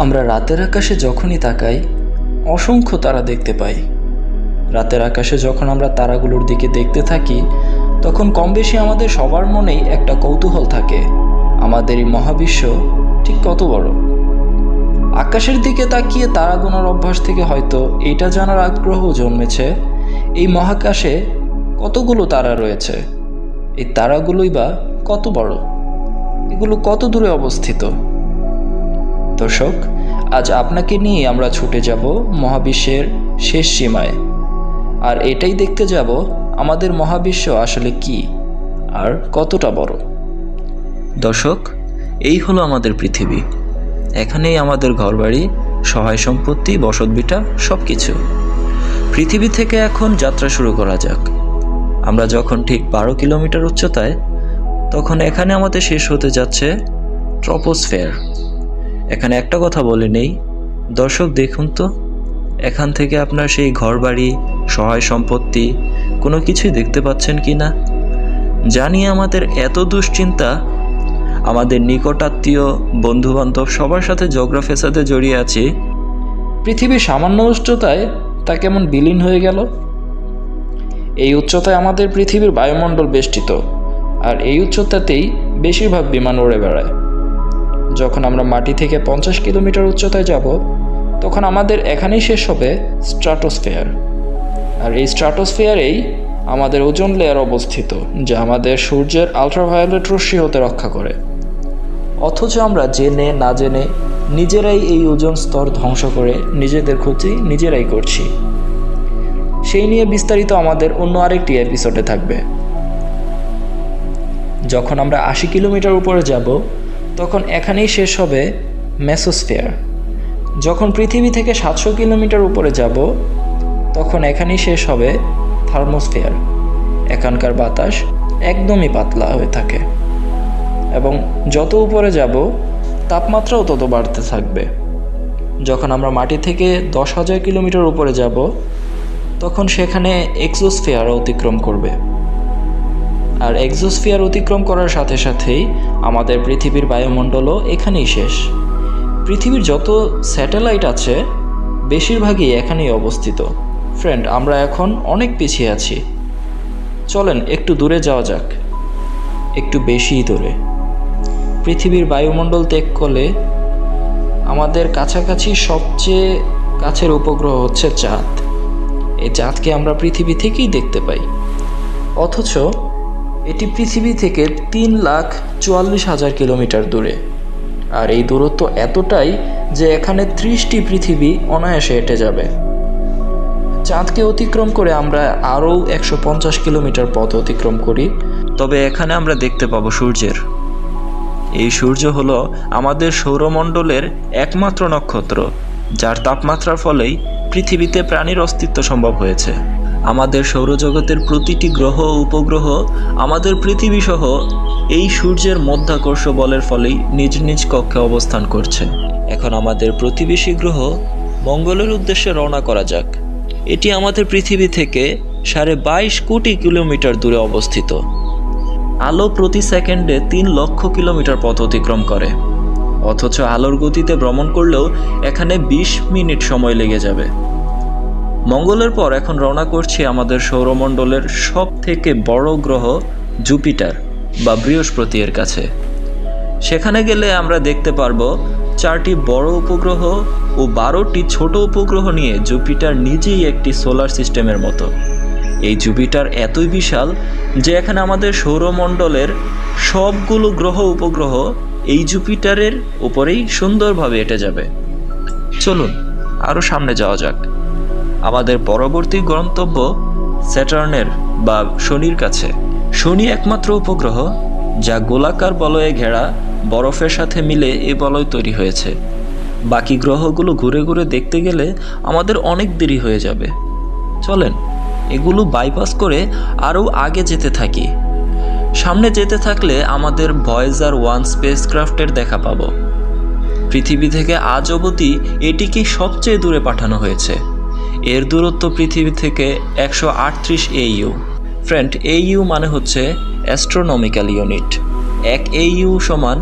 আমরা রাতের আকাশে যখনই তাকাই অসংখ্য তারা দেখতে পাই। রাতের আকাশে যখন আমরা তারাগুলোর দিকে দেখতে থাকি তখন কম বেশি আমাদের সবার মনেই একটা কৌতূহল থাকে, আমাদের এই মহাবিশ্ব ঠিক কত বড়। আকাশের দিকে তাকিয়ে তারা গোনার অভ্যাস থেকে হয়তো এটা জানার আগ্রহ জন্মেছে এই মহাকাশে কতগুলো তারা রয়েছে, এই তারাগুলোই বা কত বড়, এগুলো কত দূরে অবস্থিত। দর্শক, আজ আপনাকে নিয়ে আমরা ছুটে যাব মহাবিশ্বের শেষ সীমায়, আর এটাই দেখতে যাব আমাদের মহাবিশ্ব আসলে কি আর কতটা বড়। দর্শক, এই হলো আমাদের পৃথিবী। এখানেই আমাদের ঘরবাড়ি, সহায় সম্পত্তি, বসতভিটা সব কিছু। পৃথিবী থেকে এখন যাত্রা শুরু করা যাক। আমরা যখন ঠিক 12 কিলোমিটার উচ্চতায়, তখন এখানে আমাদের শেষ হতে যাচ্ছে ট্রপোস্ফিয়ার। এখানে একটা কথা বলে নেই, দর্শক দেখুন তো, এখান থেকে আপনার সেই ঘরবাড়ি, সহায় সম্পত্তি কোনো কিছুই দেখতে পাচ্ছেন কি না। জানি আমাদের এত দুশ্চিন্তা, আমাদের নিকটাত্মীয়, বন্ধুবান্ধব সবার সাথে ঝগড়া ফেসাদে জড়িয়ে আছি, পৃথিবীর সামান্য উচ্চতায় তা কেমন বিলীন হয়ে গেল। এই উচ্চতায় আমাদের পৃথিবীর বায়ুমণ্ডল বেষ্টিত, আর এই উচ্চতাতেই বেশিরভাগ বিমান উড়ে বেড়ায়। যখন আমরা মাটি থেকে 50 কিলোমিটার উচ্চতায় যাব তখন আমাদের এখানেই শেষ হবে স্ট্র্যাটোস্ফিয়ার। আর এই স্ট্র্যাটোস্ফিয়ারেই আমাদের ওজোন লেয়ার অবস্থিত, যা আমাদের সূর্যের আলট্রাভায়োলেট রশ্মি হতে রক্ষা করে। অথচ আমরা জেনে না জেনে নিজেরাই এই ওজোন স্তর ধ্বংস করে নিজেদের ক্ষতি নিজেরাই করছি। সেই নিয়ে বিস্তারিত আমাদের অন্য আরেকটি এপিসোডে থাকবে। যখন আমরা 80 কিলোমিটার উপরে যাব তখন এখানেই শেষ হবে মেসোস্ফিয়ার। যখন পৃথিবী থেকে 700 কিলোমিটার উপরে যাব তখন এখানেই শেষ হবে থার্মোস্ফিয়ার। এখানকার বাতাস একদমই পাতলা হয়ে থাকে এবং যত উপরে যাব তাপমাত্রাও তত বাড়তে থাকবে। যখন আমরা মাটি থেকে 10,000 কিলোমিটার উপরে যাব তখন সেখানে এক্সোস্ফিয়ার অতিক্রম করবে। আর এক্সোস্ফিয়ার অতিক্রম করার সাথে সাথেই আমাদের পৃথিবীর বায়ুমণ্ডলও এখানেই শেষ। পৃথিবীর যত স্যাটেলাইট আছে বেশিরভাগই এখানেই অবস্থিত। ফ্রেন্ড, আমরা এখন অনেক পিছিয়ে আছি। চলেন একটু দূরে যাওয়া যাক, একটু বেশিই দূরে। পৃথিবীর বায়ুমণ্ডল ত্যাগ করলে আমাদের কাছাকাছি সবচেয়ে কাছের উপগ্রহ হচ্ছে চাঁদ। এই চাঁদকে আমরা পৃথিবী থেকেই দেখতে পাই, অথচ এটি পৃথিবী থেকে 3,44,000 কিলোমিটার দূরে। আর এই দূরত্ব এতটাই যে এখানে 30টি পৃথিবী অনায়াসে হেঁটে যাবে। চাঁদকে অতিক্রম করে আমরা আরও 150 কিলোমিটার পথ অতিক্রম করি, তবে এখানে আমরা দেখতে পাবো সূর্যের। এই সূর্য হলো আমাদের সৌরমণ্ডলের একমাত্র নক্ষত্র, যার তাপমাত্রার ফলেই পৃথিবীতে প্রাণীর অস্তিত্ব সম্ভব হয়েছে। আমাদের সৌরজগতের প্রতিটি গ্রহ ও উপগ্রহ আমাদের পৃথিবী সহ এই সূর্যের মধ্যাকর্ষ বলের ফলেই নিজ নিজ কক্ষে অবস্থান করছে। এখন আমাদের প্রতিবেশী গ্রহ মঙ্গলের উদ্দেশ্যে রওনা করা যাক। এটি আমাদের পৃথিবী থেকে 22.5 কোটি কিলোমিটার দূরে অবস্থিত। আলো প্রতি সেকেন্ডে 3 লক্ষ কিলোমিটার পথ অতিক্রম করে, অথচ আলোর গতিতে ভ্রমণ করলেও এখানে 20 মিনিট সময় লেগে যাবে। মঙ্গলের পর এখন রওনা করছি আমাদের সৌরমণ্ডলের সব থেকে বড় গ্রহ জুপিটার বা বৃহস্পতি এর কাছে। সেখানে গেলে আমরা দেখতে পারবো 4টি বড় উপগ্রহ ও 12টি ছোট উপগ্রহ নিয়ে জুপিটার নিজেই একটি সোলার সিস্টেমের মতো। এই জুপিটার এতই বিশাল যে এখানে আমাদের সৌরমণ্ডলের সবগুলো গ্রহ উপগ্রহ এই জুপিটারের উপরেই সুন্দরভাবে হেঁটে যাবে। চলুন আরও সামনে যাওয়া যাক। আমাদের পরবর্তী গন্তব্য স্যাটার্নের বা শনির কাছে। শনি একমাত্র উপগ্রহ যা গোলাকার বলয়ে ঘেরা বরফের সাথে মিলে এই বলয় তৈরি হয়েছে। বাকি গ্রহগুলো ঘুরে ঘুরে দেখতে গেলে আমাদের অনেক দেরি হয়ে যাবে। চলেন এগুলো বাইপাস করে আরও আগে যেতে থাকি। সামনে যেতে থাকলে আমাদের ভয়েজার 1 স্পেসক্রাফটের দেখা পাবো। পৃথিবী থেকে আজ অবধি এটিকে সবচেয়ে দূরে পাঠানো হয়েছে। এর দূরত্ব পৃথিবী থেকে 138 AU। ফ্রেন্ড, AU মানে হচ্ছে অ্যাস্ট্রোনমিক্যাল ইউনিট। 1 AU সমান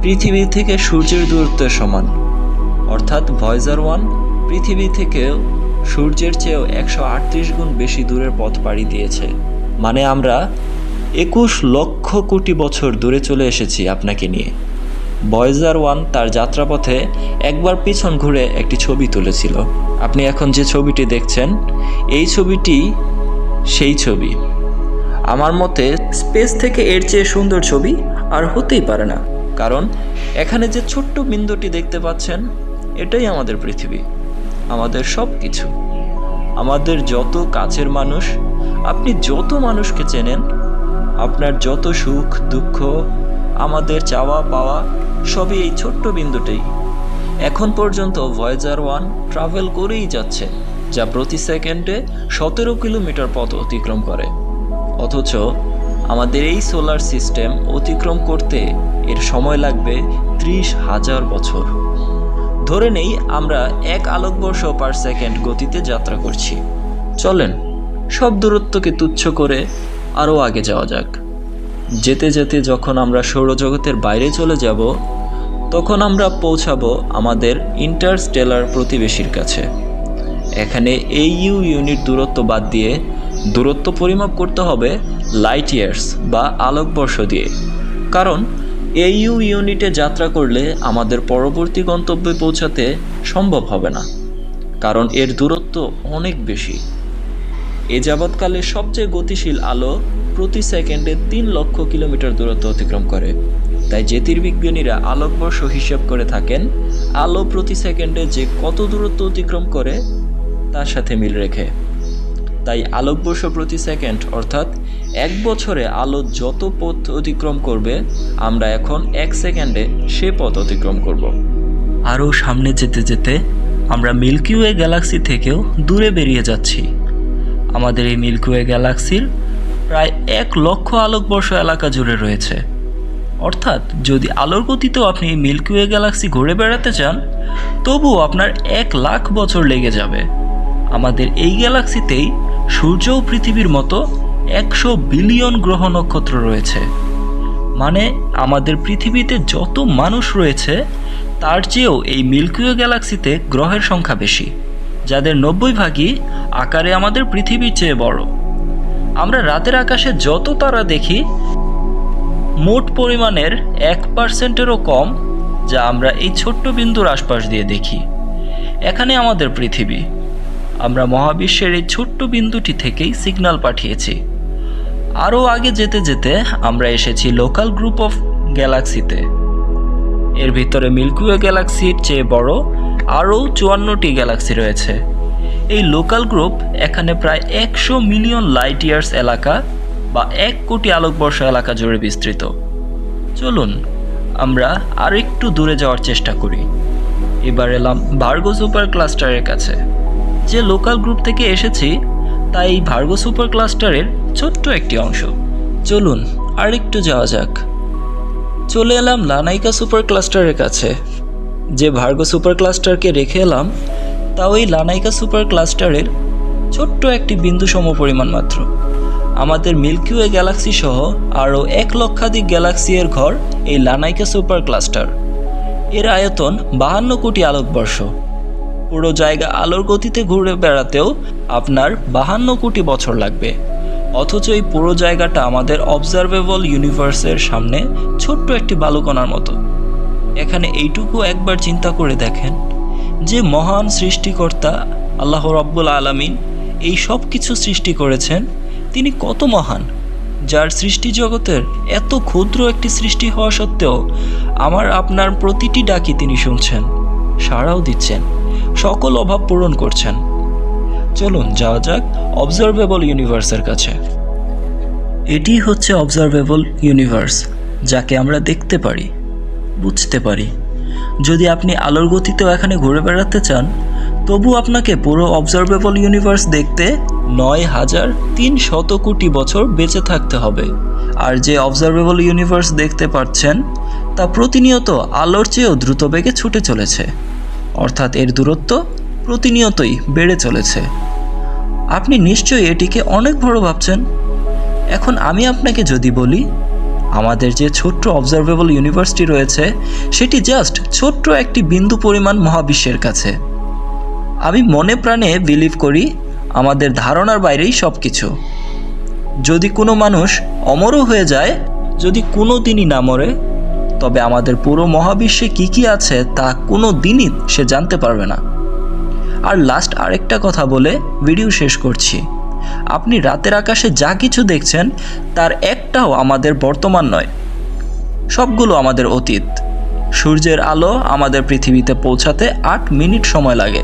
পৃথিবী থেকে সূর্যের দূরত্বের সমান। অর্থাৎ ভয়েজার 1 পৃথিবী থেকেও সূর্যের চেয়েও 138 গুণ বেশি দূরের পথ পাড়ি দিয়েছে। মানে আমরা 21 লক্ষ কোটি বছর দূরে চলে এসেছি আপনাকে নিয়ে। ভয়েজার 1 তার যাত্রাপথে একবার পিছন ঘুরে একটি ছবি তুলেছিল। আপনি এখন যে ছবিটি দেখছেন, এই ছবিটি সেই ছবি। আমার মতে স্পেস থেকে এর চেয়ে সুন্দর ছবি আর হতেই পারে না। কারণ এখানে যে ছোট্ট বিন্দুটি দেখতে পাচ্ছেন, এটাই আমাদের পৃথিবী, আমাদের সব কিছু। আমাদের যত কাছের মানুষ, আপনি যত মানুষকে চেনেন, আপনার যত সুখ দুঃখ, আমাদের চাওয়া পাওয়া সবই এই ছোট্ট বিন্দুতেই। এখন পর্যন্ত ভয়েজার 1 ট্রাভেল করেই যাচ্ছে, যা প্রতি সেকেন্ডে 17 কিলোমিটার পথ অতিক্রম করে। অথচ আমাদের এই সোলার সিস্টেম অতিক্রম করতে এর সময় লাগবে 30,000 বছর। ধরে নেই আমরা 1 আলোকবর্ষ পার সেকেন্ড গতিতে যাত্রা করছি। চলেন সব দূরত্বকে তুচ্ছ করে আরও আগে যাওয়া যাক। যেতে যেতে যখন আমরা সৌরজগতের বাইরে চলে যাব, তখন আমরা পৌঁছাবো আমাদের ইন্টারস্টেলার প্রতিবেশীর কাছে। এখানে AU ইউনিট দূরত্ব বাদ দিয়ে দূরত্ব পরিমাপ করতে হবে লাইট ইয়ার্স বা আলোকবর্ষ দিয়ে। কারণ AU ইউনিটে যাত্রা করলে আমাদের পরবর্তী গন্তব্যে পৌঁছাতে সম্ভব হবে না, কারণ এর দূরত্ব অনেক বেশি। এ যাবৎকালে সবচেয়ে গতিশীল আলো প্রতি সেকেন্ডে 3 লক্ষ কিলোমিটার দূরত্ব অতিক্রম করে। তাই জ্যোতির্বিজ্ঞানীরা আলোকবর্ষ হিসেব করে থাকেন আলো প্রতি সেকেন্ডে যে কত দূরত্ব অতিক্রম করে তার সাথে মিল রেখে। তাই আলোকবর্ষ প্রতি সেকেন্ড অর্থাৎ 1 বছরে আলো যত পথ অতিক্রম করবে, আমরা এখন 1 সেকেন্ডে সে পথ অতিক্রম করব। আরও সামনে যেতে যেতে আমরা মিল্কিওয়ে গ্যালাক্সি থেকেও দূরে বেরিয়ে যাচ্ছি। আমাদের এই মিল্কিওয়ে গ্যালাক্সির প্রায় 1 লক্ষ আলোকবর্ষ এলাকা জুড়ে রয়েছে। অর্থাৎ যদি আলোর গতিতেও আপনি মিল্কিওয়ে গ্যালাক্সি ঘুরে বেড়াতে চান, তবুও আপনার 1 লাখ বছর লেগে যাবে। আমাদের এই গ্যালাক্সিতেই সূর্য ও পৃথিবীর মতো 100 বিলিয়ন গ্রহ নক্ষত্র রয়েছে। মানে আমাদের পৃথিবীতে যত মানুষ রয়েছে, তার চেয়েও এই মিল্কিওয়ে গ্যালাক্সিতে গ্রহের সংখ্যা বেশি, যাদের 90 ভাগই আকারে আমাদের পৃথিবীর চেয়ে বড়। আমরা রাতের আকাশে যত তারা দেখি, মোট পরিমাণের 1%-এরও কম যা আমরা এই ছোট্ট বিন্দুর আশপাশ দিয়ে দেখি। এখানে আমাদের পৃথিবী। আমরা মহাবিশ্বের এই ছোট্ট বিন্দুটি থেকেই সিগন্যাল পাঠিয়েছি। আরও আগে যেতে যেতে আমরা এসেছি লোকাল গ্রুপ অফ গ্যালাক্সিতে। এর ভিতরে মিল্কিওয়ে গ্যালাক্সির চেয়ে বড় আরও 54টি গ্যালাক্সি রয়েছে। এই লোকাল গ্রুপ এখানে প্রায় 100 মিলিয়ন লাইট ইয়ার্স এলাকা বা 1 কোটি আলোকবর্ষ এলাকা জুড়ে বিস্তৃত। চলুন আমরা আর একটু দূরে যাওয়ার চেষ্টা করি। এবার এলাম ভার্গো সুপার ক্লাস্টারের কাছে। যে লোকাল গ্রুপ থেকে এসেছি তা এই ভার্গো সুপার ক্লাস্টারের ছোট্ট একটি অংশ। চলুন আর একটু যাওয়া যাক। চলে এলাম লানাইকা সুপার ক্লাস্টারের কাছে। যে ভার্গো সুপার ক্লাস্টারকে রেখে এলাম, তা ওই লানাইকা সুপার ক্লাস্টারের ছোট্ট একটি বিন্দু সমপরিমাণ মাত্র। আমাদের মিল্কিওয়ে গ্যালাক্সি সহ আরও 1 লক্ষাধিক গ্যালাক্সি-এর ঘর এই লানাইকা সুপার ক্লাস্টার। এর আয়তন 52 কোটি আলোকবর্ষ। পুরো জায়গা আলোর গতিতে ঘুরে বেড়াতেও আপনার 52 কোটি বছর লাগবে। অথচ এই পুরো জায়গাটা আমাদের অবজারভেবল ইউনিভার্সের সামনে ছোট্ট একটি বালুকণার মতো। এখানে এইটুকু একবার চিন্তা করে দেখেন যে মহান সৃষ্টিকর্তা আল্লাহ রব্বুল আলামিন এই সব কিছু সৃষ্টি করেছেন, তিনি কত মহান, যার সৃষ্টি জগতের এত ক্ষুদ্র একটি সৃষ্টি হওয়া সত্ত্বেও আমার আপনার প্রতিটি ডাকি তিনি শুনছেন, সাড়াও দিচ্ছেন, সকল অভাব পূরণ করছেন। চলুন যাওয়া যাক অবজারভেবল ইউনিভার্সের কাছে। এটি হচ্ছে অবজারভেবল ইউনিভার্স, যাকে আমরা দেখতে পারি, বুঝতে পারি। যদি আপনি আলোর গতিতেও এখানে ঘুরে বেড়াতে চান, তবু আপনাকে পুরো অবজারভেবল ইউনিভার্স দেখতে 9,300 কোটি বছর বেঁচে থাকতে হবে। আর যে অবজারভেবল ইউনিভার্স দেখতে পাচ্ছেন তা প্রতিনিয়ত আলোর চেয়েও দ্রুত বেগে ছুটে চলেছে, অর্থাৎ এর দূরত্ব প্রতিনিয়তই বেড়ে চলেছে। আপনি নিশ্চয়ই এটিকে অনেক বড় ভাবছেন। এখন আমি আপনাকে যদি বলি আমাদের যে ছোট্ট অবজারভেবল ইউনিভার্সটি রয়েছে সেটি জাস্ট ছোট্ট একটি বিন্দু পরিমাণ মহাবিশ্বের কাছে। আমি মনে প্রাণে বিলিভ করি আমাদের ধারণার বাইরেই সব কিছু। যদি কোনো মানুষ অমরও হয়ে যায়, যদি কোনো দিনই না মরে, তবে আমাদের পুরো মহাবিশ্বে কি কি আছে তা কোনো দিনই সে জানতে পারবে না। আর লাস্ট আরেকটা কথা বলে ভিডিও শেষ করছি। আপনি রাতের আকাশে যা কিছু দেখছেন তার একটাও আমাদের বর্তমান নয়, সবগুলো আমাদের অতীত। সূর্যের আলো আমাদের পৃথিবীতে পৌঁছাতে 8 মিনিট সময় লাগে।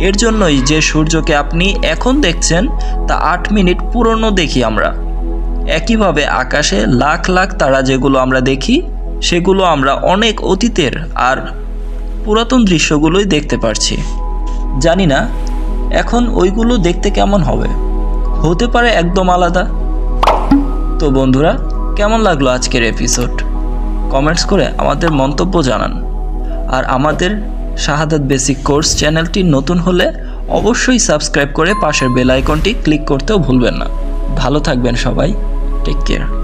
এর জন্যই যে সূর্যকে আপনি এখন দেখছেন তা 8 মিনিট পুরনো দেখি আমরা। একইভাবে আকাশে লাখ লাখ তারা যেগুলো আমরা দেখি সেগুলো আমরা অনেক অতীতের আর পুরাতন দৃশ্যগুলোই দেখতে পারছি। জানি না এখন ওইগুলো দেখতে কেমন হবে, হতে পারে একদম আলাদা। তো বন্ধুরা, কেমন লাগলো আজকের এপিসোড? কমেন্টস করে আমাদের মন্তব্য জানান। আর আমাদের শাহাদাত বেসিক কোর্স চ্যানেলটি নতুন হলে অবশ্যই সাবস্ক্রাইব করে পাশের বেল আইকনটি ক্লিক করতেও ভুলবেন না। ভালো থাকবেন সবাই, টেক কেয়ার।